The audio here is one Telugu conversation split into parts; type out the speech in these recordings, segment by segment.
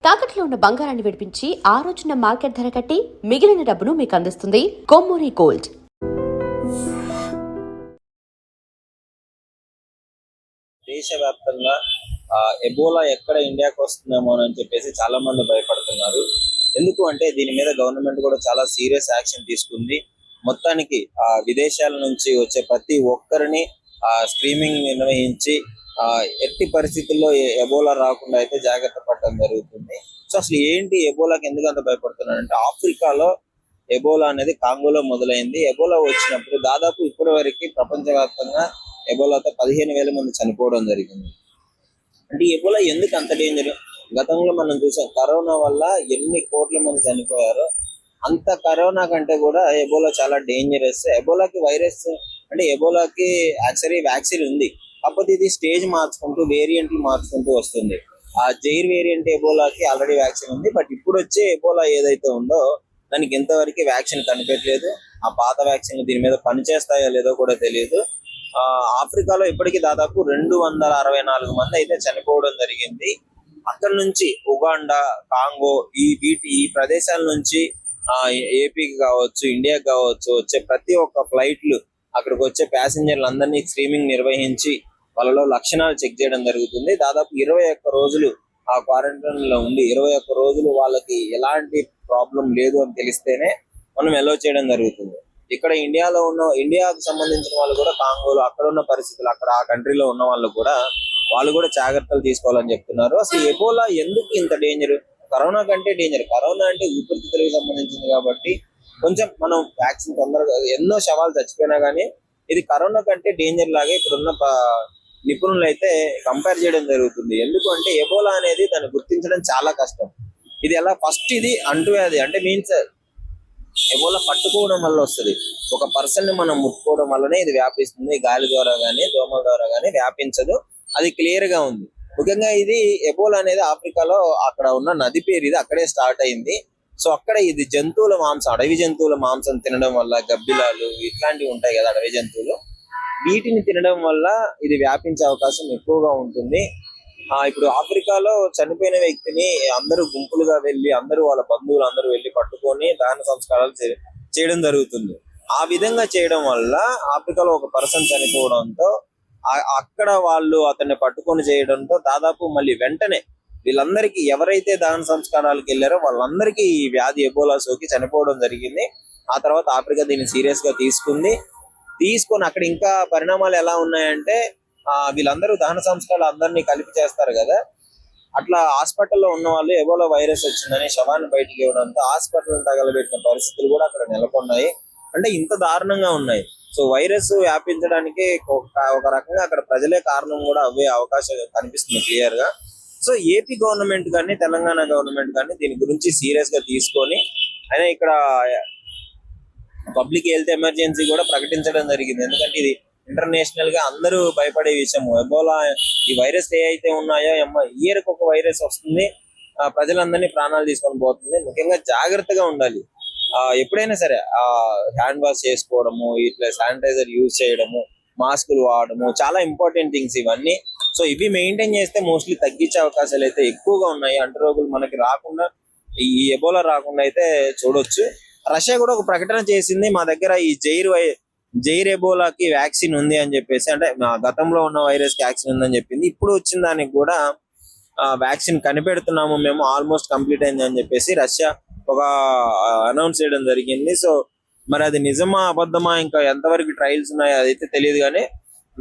తాకట్లో ఉన్న బంగారాన్ని విడిపించి ఆ రోజున మార్కెట్ ధర కట్టి మిగిలిన డబ్బును మీకు అందిస్తుంది కొమ్మూరి గోల్డ్. దేశవ్యాప్తంగా ఎబోలా ఎక్కడ ఇండియాకి వస్తుందేమో అని చెప్పేసి చాలా మంది భయపడుతున్నారు. ఎందుకు అంటే దీని మీద గవర్నమెంట్ కూడా చాలా సీరియస్ యాక్షన్ తీసుకుంది. మొత్తానికి విదేశాల నుంచి వచ్చే ప్రతి ఒక్కరిని స్క్రీనింగ్ నిర్వహించి ఎట్టి పరిస్థితుల్లో ఎబోలా రాకుండా అయితే జాగ్రత్త పడటం జరుగుతుంది. సో అసలు ఏంటి ఎబోలాకి ఎందుకు అంత భయపడుతున్నారు అంటే, ఆఫ్రికాలో ఎబోలా అనేది కాంగోలో మొదలైంది. ఎబోలా వచ్చినప్పుడు దాదాపు ఇప్పటి వరకు ప్రపంచవ్యాప్తంగా ఎబోలాతో 15,000 మంది చనిపోవడం జరిగింది. అంటే ఎబోలా ఎందుకు అంత డేంజర్? గతంలో మనం చూసాం, కరోనా వల్ల ఎన్ని కోట్ల మంది చనిపోయారో అంత కరోనా కంటే కూడా ఎబోలా చాలా డేంజరస్. ఎబోలాకి వైరస్ అంటే ఎబోలాకి యాక్చువల్లీ వ్యాక్సిన్ ఉంది, కాకపోతే ఇది స్టేజ్ మార్చుకుంటూ వేరియంట్లు మార్చుకుంటూ వస్తుంది. ఆ జైర్ వేరియంట్ ఎబోలాకి ఆల్రెడీ వ్యాక్సిన్ ఉంది, బట్ ఇప్పుడు వచ్చే ఎబోలా ఏదైతే ఉందో దానికి ఇంతవరకు వ్యాక్సిన్ కనిపెట్టలేదు. ఆ పాత వ్యాక్సిన్లు దీని మీద పనిచేస్తాయో లేదో కూడా తెలియదు. ఆఫ్రికాలో ఇప్పటికీ దాదాపు 264 మంది అయితే చనిపోవడం జరిగింది. అక్కడ నుంచి ఉగాండా, కాంగో ఈ ప్రదేశాల నుంచి ఏపీకి కావచ్చు, ఇండియాకి కావచ్చు వచ్చే ప్రతి ఒక్క ఫ్లైట్లు అక్కడికి వచ్చే ప్యాసింజర్లు అందరినీ స్క్రీనింగ్ నిర్వహించి వాళ్ళలో లక్షణాలు చెక్ చేయడం జరుగుతుంది. దాదాపు 21 రోజులు ఆ క్వారంటైన్ లో ఉండి 21 రోజులు వాళ్ళకి ఎలాంటి ప్రాబ్లం లేదు అని తెలిస్తేనే మనం ఎలో చేయడం జరుగుతుంది. ఇక్కడ ఇండియాకు సంబంధించిన వాళ్ళు కూడా కాంగోలో అక్కడ ఉన్న పరిస్థితులు, అక్కడ ఆ కంట్రీలో ఉన్న వాళ్ళు కూడా జాగ్రత్తలు తీసుకోవాలని చెప్తున్నారు. అసలు ఎబోలా ఎందుకు ఇంత డేంజర్? కరోనా కంటే డేంజర్. కరోనా అంటే ఊపిరితిత్తులకు సంబంధించింది కాబట్టి కొంచెం మనం వ్యాక్సిన్ తొందరగా, ఎన్నో శవాలు చచ్చిపోయినా కానీ ఇది కరోనా కంటే డేంజర్ లాగే ఇప్పుడున్న నిపుణులు అయితే కంపేర్ చేయడం జరుగుతుంది. ఎందుకు అంటే ఎబోలా అనేది దాన్ని గుర్తించడం చాలా కష్టం. ఇది ఎలా ఫస్ట్ ఇది అంటువ్యాధి అంటే మీన్స్ ఎబోలా పట్టుకోవడం వల్ల వస్తుంది. ఒక పర్సన్ ని మనం ముట్టుకోవడం వల్లనే ఇది వ్యాపిస్తుంది. గాలి ద్వారా గానీ దోమల ద్వారా గానీ వ్యాపించదు. అది క్లియర్ గా ఉంది. ముఖ్యంగా ఇది ఎబోలా అనేది ఆఫ్రికాలో అక్కడ ఉన్న నది పేరు, ఇది అక్కడే స్టార్ట్ అయింది. సో అక్కడ ఇది జంతువుల మాంసం, అడవి జంతువుల మాంసం తినడం వల్ల, గబ్బిలాలు ఇట్లాంటివి ఉంటాయి కదా అడవి జంతువులు, వీటిని తినడం వల్ల ఇది వ్యాపించే అవకాశం ఎక్కువగా ఉంటుంది. ఇప్పుడు ఆఫ్రికాలో చనిపోయిన వ్యక్తిని అందరూ గుంపులుగా వెళ్ళి, అందరూ వాళ్ళ బంధువులు అందరూ వెళ్ళి పట్టుకొని దహన సంస్కారాలు చేయడం జరుగుతుంది. ఆ విధంగా చేయడం వల్ల ఆఫ్రికాలో ఒక పర్సన్ చనిపోవడంతో అక్కడ వాళ్ళు అతన్ని పట్టుకొని చేయడంతో దాదాపు మళ్ళీ వెంటనే వీళ్ళందరికీ, ఎవరైతే దహన సంస్కారాలకు వెళ్ళారో వాళ్ళందరికీ ఈ వ్యాధి ఎబోలా సోకి చనిపోవడం జరిగింది. ఆ తర్వాత ఆఫ్రికా దీన్ని సీరియస్ గా తీసుకొని అక్కడ ఇంకా పరిణామాలు ఎలా ఉన్నాయంటే, వీళ్ళందరూ దహన సంస్కారాలు అందరినీ కలిపి చేస్తారు కదా, అట్లా హాస్పిటల్లో ఉన్న వాళ్ళు ఎబోలా వైరస్ వచ్చిందని శవాన్ని బయటికి ఇవ్వడంతో హాస్పిటల్ తగలబెట్టిన పరిస్థితులు కూడా అక్కడ నెలకొన్నాయి. అంటే ఇంత దారుణంగా ఉన్నాయి. సో వైరస్ వ్యాపించడానికి ఒక రకంగా అక్కడ ప్రజలే కారణం కూడా అవ్వే అవకాశం కనిపిస్తుంది క్లియర్ గా. సో ఏపీ గవర్నమెంట్ కానీ తెలంగాణ గవర్నమెంట్ కానీ దీని గురించి సీరియస్ గా తీసుకొని అయినా ఇక్కడ పబ్లిక్ హెల్త్ ఎమర్జెన్సీ కూడా ప్రకటించడం జరిగింది. ఎందుకంటే ఇది ఇంటర్నేషనల్ గా అందరూ భయపడే విషయము. ఎబోలా ఈ వైరస్ ఏ అయితే ఉన్నాయో, ఇయర్ కి ఒక వైరస్ వస్తుంది, ప్రజలందరినీ ప్రాణాలు తీసుకొని పోతుంది. ముఖ్యంగా జాగ్రత్తగా ఉండాలి. ఎప్పుడైనా సరే హ్యాండ్ వాష్ చేసుకోవడము, ఇట్లా శానిటైజర్ యూజ్ చేయడము, మాస్కులు వాడడము చాలా ఇంపార్టెంట్ థింగ్స్ ఇవన్నీ. సో ఇవి మెయింటైన్ చేస్తే మోస్ట్లీ తగ్గించే అవకాశాలు అయితే ఎక్కువగా ఉన్నాయి. అంటురోగులు మనకి రాకుండా, ఈ ఎబోలా రాకుండా అయితే చూడొచ్చు. రష్యా కూడా ఒక ప్రకటన చేసింది, మా దగ్గర ఈ జైర్ ఎబోలాకి వ్యాక్సిన్ ఉంది అని చెప్పేసి, అంటే గతంలో ఉన్న వైరస్ కి వ్యాక్సిన్ ఉందని చెప్పింది. ఇప్పుడు వచ్చిన దానికి కూడా వ్యాక్సిన్ కనిపెడుతున్నాము మేము, ఆల్మోస్ట్ కంప్లీట్ అయింది అని చెప్పేసి రష్యా ఒక అనౌన్స్ చేయడం జరిగింది. సో మరి అది నిజమా అబద్ధమా, ఇంకా ఎంతవరకు ట్రయల్స్ ఉన్నాయో అదైతే తెలియదు, కానీ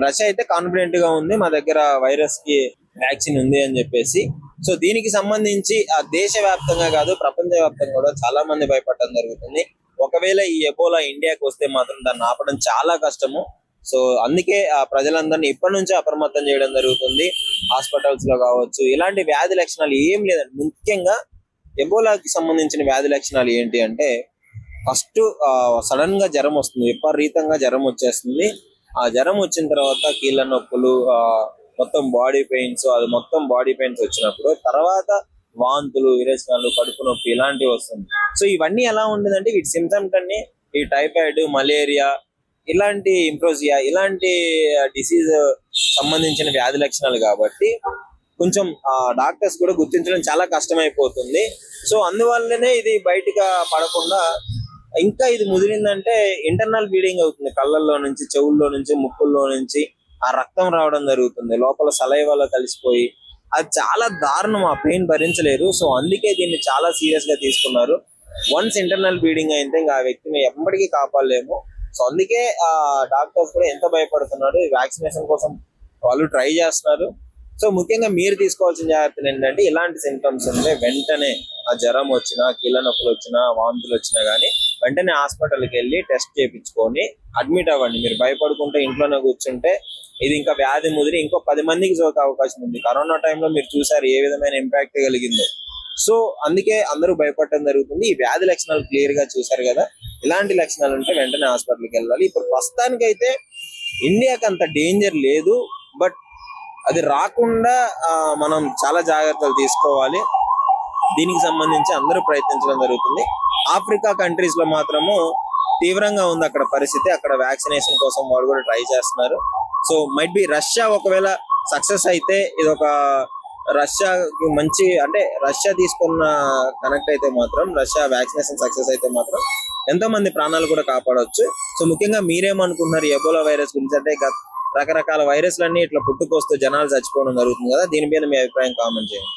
రష్యా అయితే కాన్ఫిడెంట్ గా ఉంది మా దగ్గర వైరస్ కి వ్యాక్సిన్ ఉంది అని చెప్పేసి. సో దీనికి సంబంధించి దేశవ్యాప్తంగా కాదు ప్రపంచవ్యాప్తంగా కూడా చాలా మంది భయపడటం జరుగుతుంది. ఒకవేళ ఈ ఎబోలా ఇండియాకి వస్తే మాత్రం దాన్ని ఆపడం చాలా కష్టము. సో అందుకే ప్రజలందరినీ ఇప్పటి నుంచే అప్రమత్తం చేయడం జరుగుతుంది. హాస్పిటల్స్ లో కావచ్చు, ఇలాంటి వ్యాధి లక్షణాలు ఏం లేదండి. ముఖ్యంగా ఎబోలాకి సంబంధించిన వ్యాధి లక్షణాలు ఏంటి అంటే, ఫస్ట్ సడన్ గా జ్వరం వస్తుంది, విపరీతంగా జ్వరం వచ్చేస్తుంది. ఆ జ్వరం వచ్చిన తర్వాత కీళ్ళ నొప్పులు, మొత్తం బాడీ పెయిన్స్ వచ్చినప్పుడు తర్వాత వాంతులు, విరేచనాలు, కడుపు నొప్పి ఇలాంటివి వస్తుంది. సో ఇవన్నీ ఎలా ఉంటుందంటే, వీటి సిమ్టమ్స్ అన్ని ఈ టైఫాయిడ్, మలేరియా, ఇలాంటి ఇంప్రోజియా, ఇలాంటి డిసీజ్ సంబంధించిన వ్యాధి లక్షణాలు కాబట్టి కొంచెం డాక్టర్స్ కూడా గుర్తించడం చాలా కష్టమైపోతుంది. సో అందువల్లనే ఇది బయటగా పడకుండా ఇంకా ఇది ముదిరిందంటే ఇంటర్నల్ బ్లీడింగ్ అవుతుంది. కళ్ళల్లో నుంచి, చెవుల్లో నుంచి, ముక్కుల్లో నుంచి ఆ రక్తం రావడం జరుగుతుంది. లోపల సలైవాలో కలిసిపోయి అది చాలా దారుణం. ఆ పెయిన్ భరించలేరు. సో అందుకే దీన్ని చాలా సీరియస్ గా తీసుకున్నారు. వన్స్ ఇంటర్నల్ బ్లీడింగ్ అయితే ఇంకా ఆ వ్యక్తిని ఎప్పటికీ కాపాడలేము. సో అందుకే డాక్టర్స్ కూడా ఎంత భయపడుతున్నారు. ఈ వ్యాక్సినేషన్ కోసం వాళ్ళు ట్రై చేస్తున్నారు. సో ముఖ్యంగా మీరు తీసుకోవాల్సిన జాగ్రత్తలు ఏంటంటే, ఇలాంటి సింటమ్స్ ఉంటే వెంటనే ఆ జ్వరం వచ్చినా, కీళ్ళ నొప్పులు వచ్చినా, వాంతులు వచ్చినా గానీ వెంటనే హాస్పిటల్కి వెళ్ళి టెస్ట్ చేయించుకొని అడ్మిట్ అవ్వండి. మీరు భయపడుకుంటే ఇంట్లోనే కూర్చుంటే ఇది ఇంకా వ్యాధి ముదిరి ఇంకో 10 మందికి సోకే అవకాశం ఉంది. కరోనా టైంలో మీరు చూసారు ఏ విధమైన ఇంపాక్ట్ కలిగిందో. సో అందుకే అందరూ భయపడటం జరుగుతుంది. ఈ వ్యాధి లక్షణాలు క్లియర్ గా చూసారు కదా. ఇలాంటి లక్షణాలు ఉంటే వెంటనే హాస్పిటల్కి వెళ్ళాలి. ఇప్పుడు ప్రస్తుతానికైతే ఇండియాకి అంత డేంజర్ లేదు. బట్ అది రాకుండా మనం చాలా జాగ్రత్తలు తీసుకోవాలి. దీనికి సంబంధించి అందరూ ప్రయత్నించడం జరుగుతుంది. ఆఫ్రికా కంట్రీస్ లో మాత్రము తీవ్రంగా ఉంది అక్కడ పరిస్థితి. అక్కడ వ్యాక్సినేషన్ కోసం వాళ్ళు కూడా ట్రై చేస్తున్నారు. సో మైట్ బి రష్యా ఒకవేళ సక్సెస్ అయితే ఇది ఒక రష్యా మంచి, అంటే రష్యా తీసుకున్న కనెక్ట్ అయితే మాత్రం, రష్యా వ్యాక్సినేషన్ సక్సెస్ అయితే మాత్రం ఎంతో మంది ప్రాణాలు కూడా కాపాడవచ్చు. సో ముఖ్యంగా మీరేమనుకుంటున్నారు ఎబోలా వైరస్ గురించి? అంటే రకరకాల వైరస్లన్నీ ఇట్లా పుట్టుకొస్తూ జనాలు చచ్చిపోవడం జరుగుతుంది కదా, దీని మీద మీ అభిప్రాయం కామెంట్ చేయండి.